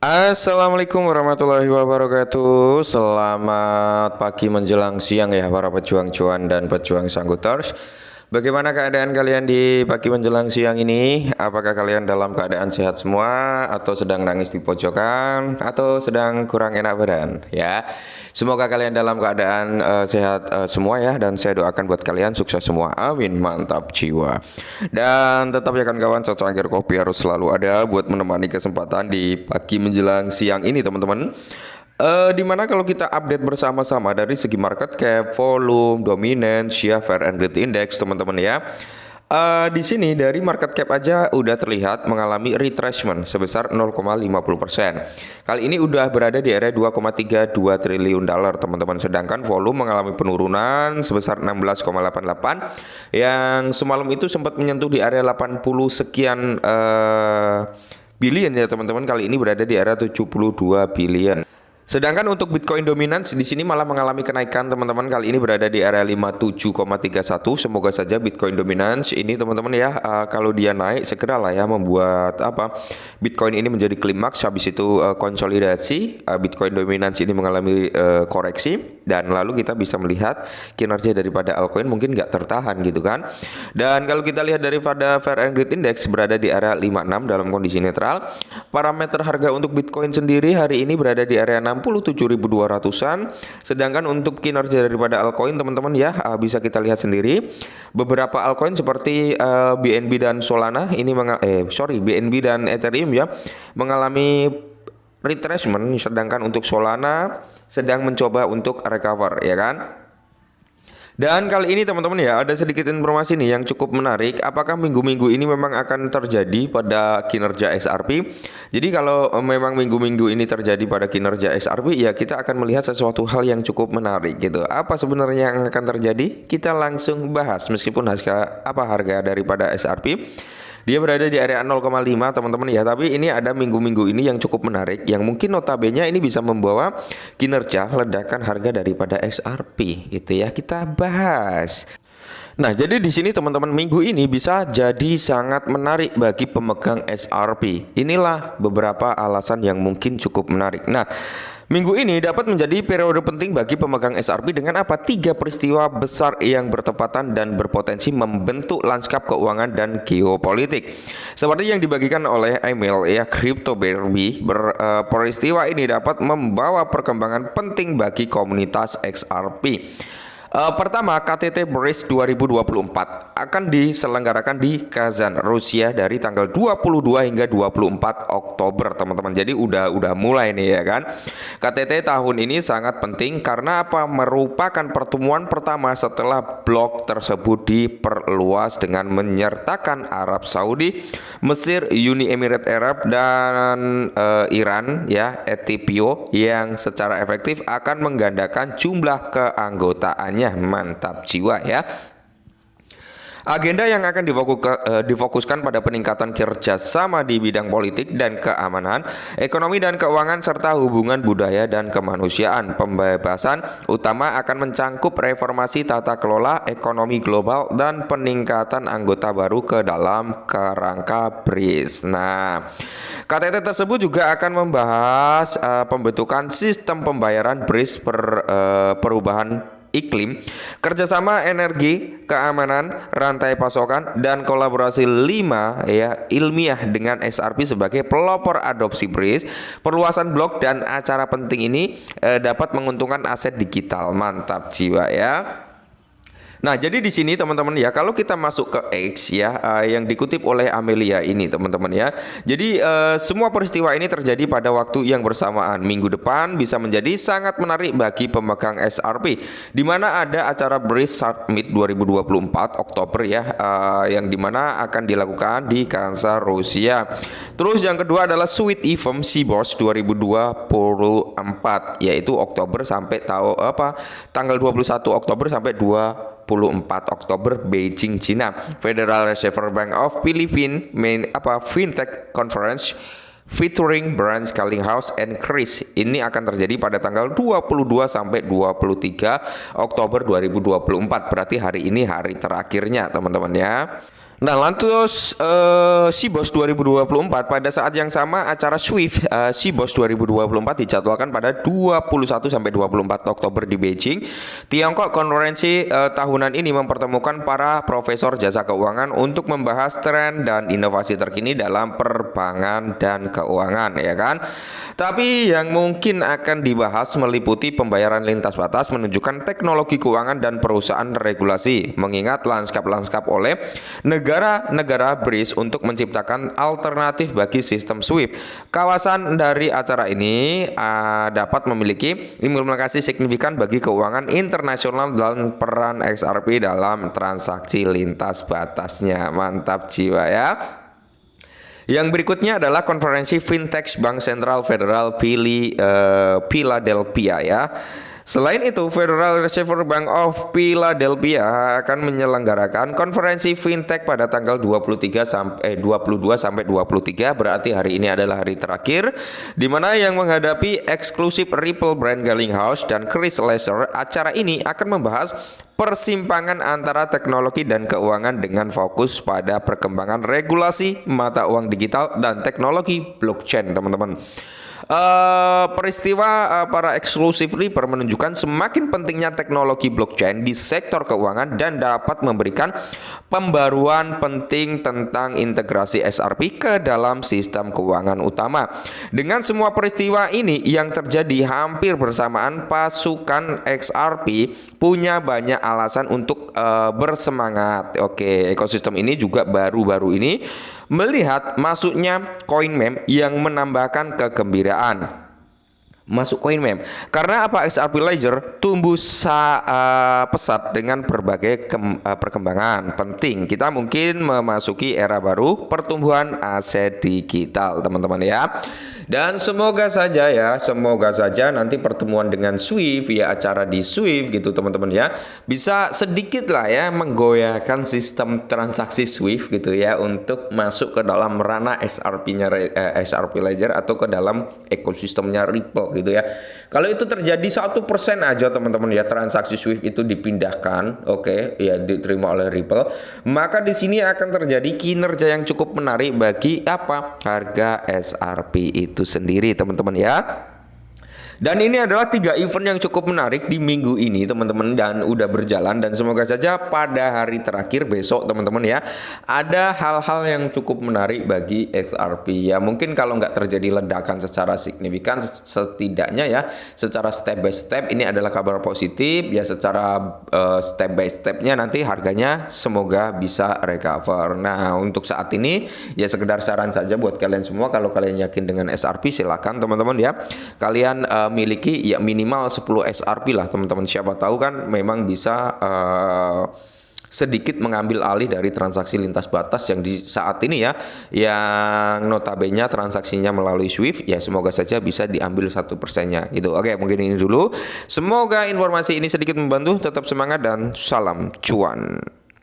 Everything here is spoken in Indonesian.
Assalamualaikum warahmatullahi wabarakatuh. Selamat pagi menjelang siang ya para pejuang cuan dan pejuang sangguters. Bagaimana keadaan kalian di pagi menjelang siang ini? Apakah kalian dalam keadaan sehat semua atau sedang nangis di pojokan atau sedang kurang enak badan ya? Semoga kalian dalam keadaan sehat semua ya, dan saya doakan buat kalian sukses semua. Amin, mantap jiwa. Dan tetap ya kan kawan, secangkir kopi harus selalu ada buat menemani kesempatan di pagi menjelang siang ini teman-teman. Dimana kalau kita update bersama-sama dari segi market cap, volume, dominance, share, fair and great index teman-teman ya. Di sini dari market cap aja udah terlihat mengalami retracement sebesar 0,50%. Kali ini udah berada di area 2,32 triliun dolar teman-teman. Sedangkan volume mengalami penurunan sebesar 16,88 yang semalam itu sempat menyentuh di area 80 sekian billion ya teman-teman. Kali ini berada di area 72 billion. Sedangkan untuk Bitcoin dominance di sini malah mengalami kenaikan teman-teman. Kali ini berada di area 57,31. Semoga saja Bitcoin dominance ini teman-teman ya, kalau dia naik segeralah ya membuat Bitcoin ini menjadi klimaks. Habis itu konsolidasi, Bitcoin dominance ini mengalami koreksi, dan lalu kita bisa melihat kinerja daripada altcoin mungkin nggak tertahan gitu kan. Dan kalau kita lihat daripada fair and great index berada di area 56 dalam kondisi netral. Parameter harga untuk Bitcoin sendiri hari ini berada di area 67.200-an. Sedangkan untuk kinerja daripada altcoin teman-teman ya, bisa kita lihat sendiri. Beberapa altcoin seperti BNB dan Solana ini BNB dan Ethereum ya mengalami retracement, sedangkan untuk Solana sedang mencoba untuk recover ya kan. Dan kali ini teman-teman ya, ada sedikit informasi nih yang cukup menarik. Apakah minggu-minggu ini memang akan terjadi pada kinerja XRP? Jadi kalau memang minggu-minggu ini terjadi pada kinerja XRP, ya kita akan melihat sesuatu hal yang cukup menarik gitu. Apa sebenarnya yang akan terjadi? Kita langsung bahas. Meskipun harga daripada XRP dia berada di area 0,5 teman-teman ya. Tapi ini ada minggu-minggu ini yang cukup menarik, yang mungkin notabene ini bisa membawa kinerja ledakan harga daripada XRP gitu ya. Kita bahas. Nah, jadi di sini teman-teman, minggu ini bisa jadi sangat menarik bagi pemegang XRP. Inilah beberapa alasan yang mungkin cukup menarik. Nah, minggu ini dapat menjadi periode penting bagi pemegang XRP dengan apa? 3 peristiwa besar yang bertepatan dan berpotensi membentuk lanskap keuangan dan geopolitik. Seperti yang dibagikan oleh email ya Crypto Barbie, peristiwa ini dapat membawa perkembangan penting bagi komunitas XRP. Pertama, KTT Brest 2024 akan diselenggarakan di Kazan, Rusia dari tanggal 22 hingga 24 Oktober, teman-teman. Jadi udah mulai nih ya kan. KTT tahun ini sangat penting karena apa? Merupakan pertemuan pertama setelah blok tersebut diperluas dengan menyertakan Arab Saudi, Mesir, Uni Emirat Arab dan Iran ya, Ethiopia, yang secara efektif akan menggandakan jumlah keanggotaannya. Mantap jiwa ya. Agenda yang akan difokuskan pada peningkatan kerjasama di bidang politik dan keamanan, ekonomi dan keuangan, serta hubungan budaya dan kemanusiaan. Pembahasan utama akan mencangkup reformasi tata kelola ekonomi global dan peningkatan anggota baru ke dalam kerangka BRICS. Nah, KTT tersebut juga akan membahas pembentukan sistem pembayaran BRICS perubahan iklim, kerjasama energi, keamanan, rantai pasokan, dan kolaborasi 5 ya ilmiah dengan XRP sebagai pelopor adopsi BRICS. Perluasan blok dan acara penting ini dapat menguntungkan aset digital. Mantap jiwa ya. Nah, jadi di sini teman-teman ya, kalau kita masuk ke X ya, yang dikutip oleh Amelia ini teman-teman ya. Jadi semua peristiwa ini terjadi pada waktu yang bersamaan. Minggu depan bisa menjadi sangat menarik bagi pemegang XRP, di mana ada acara BRICS Summit 2024 Oktober ya, yang dimana akan dilakukan di Kansas, Rusia. Terus yang kedua adalah Sweet Event Seabourse 2024, yaitu Oktober sampai tanggal 21 Oktober sampai 24 Oktober, Beijing, Cina. Federal Reserve Bank of Philippines Fintech Conference featuring Branch House and Chris. Ini akan terjadi pada tanggal 22 sampai 23 Oktober 2024. Berarti hari ini hari terakhirnya, teman-teman ya. Nah, lantas SIBOS 2024 pada saat yang sama acara Swift SIBOS 2024 dijadwalkan pada 21 sampai 24 Oktober di Beijing, Tiongkok. Konferensi tahunan ini mempertemukan para profesor jasa keuangan untuk membahas tren dan inovasi terkini dalam perbankan dan keuangan, ya kan? Tapi yang mungkin akan dibahas meliputi pembayaran lintas batas, menunjukkan teknologi keuangan dan perusahaan regulasi, mengingat lanskap-lanskap oleh negara-negara BRICS untuk menciptakan alternatif bagi sistem SWIFT. Kawasan dari acara ini dapat memiliki implikasi signifikan bagi keuangan internasional dan peran XRP dalam transaksi lintas batasnya. Mantap jiwa ya. Yang berikutnya adalah konferensi Fintech Bank Sentral Federal Philadelphia ya. Selain itu, Federal Reserve Bank of Philadelphia akan menyelenggarakan konferensi fintech pada tanggal 22 sampai 23, berarti hari ini adalah hari terakhir, di mana yang menghadapi eksklusif Ripple, Brand Garlinghouse dan Chris Lesser. Acara ini akan membahas persimpangan antara teknologi dan keuangan dengan fokus pada perkembangan regulasi mata uang digital dan teknologi blockchain, teman-teman. Peristiwa para eksklusif Ripple menunjukkan semakin pentingnya teknologi blockchain di sektor keuangan dan dapat memberikan pembaruan penting tentang integrasi XRP ke dalam sistem keuangan utama. Dengan semua peristiwa ini yang terjadi hampir bersamaan, pasukan XRP punya banyak alasan untuk bersemangat. Oke, ekosistem ini juga baru-baru ini melihat masuknya CoinMeme yang menambahkan kegembiraan. Masuk CoinMeme karena apa? XRP Ledger tumbuh pesat dengan berbagai perkembangan penting. Kita mungkin memasuki era baru pertumbuhan aset digital, teman-teman ya. Dan semoga saja nanti pertemuan dengan Swift ya, acara di Swift gitu teman-teman ya, bisa sedikit lah ya menggoyahkan sistem transaksi Swift gitu ya, untuk masuk ke dalam ranah XRP-nya XRP Ledger atau ke dalam ekosistemnya Ripple gitu ya. Kalau itu terjadi 1% aja teman-teman ya, transaksi Swift itu dipindahkan, oke, ya diterima oleh Ripple, maka di sini akan terjadi kinerja yang cukup menarik bagi apa? Harga XRP itu sendiri, teman-teman ya. Dan ini adalah 3 event yang cukup menarik di minggu ini teman-teman, dan udah berjalan, dan semoga saja pada hari terakhir besok teman-teman ya ada hal-hal yang cukup menarik bagi XRP ya. Mungkin kalau nggak terjadi ledakan secara signifikan, setidaknya ya secara step by step ini adalah kabar positif ya. Secara step by stepnya nanti harganya semoga bisa recover. Nah untuk saat ini ya sekedar saran saja buat kalian semua, kalau kalian yakin dengan XRP silakan teman-teman ya, kalian miliki ya minimal 10 XRP lah teman-teman. Siapa tahu kan memang bisa sedikit mengambil alih dari transaksi lintas batas yang di saat ini ya, yang notabene transaksinya melalui Swift ya. Semoga saja bisa diambil 1%-nya gitu. Oke, mungkin ini dulu. Semoga informasi ini sedikit membantu. Tetap semangat dan salam cuan.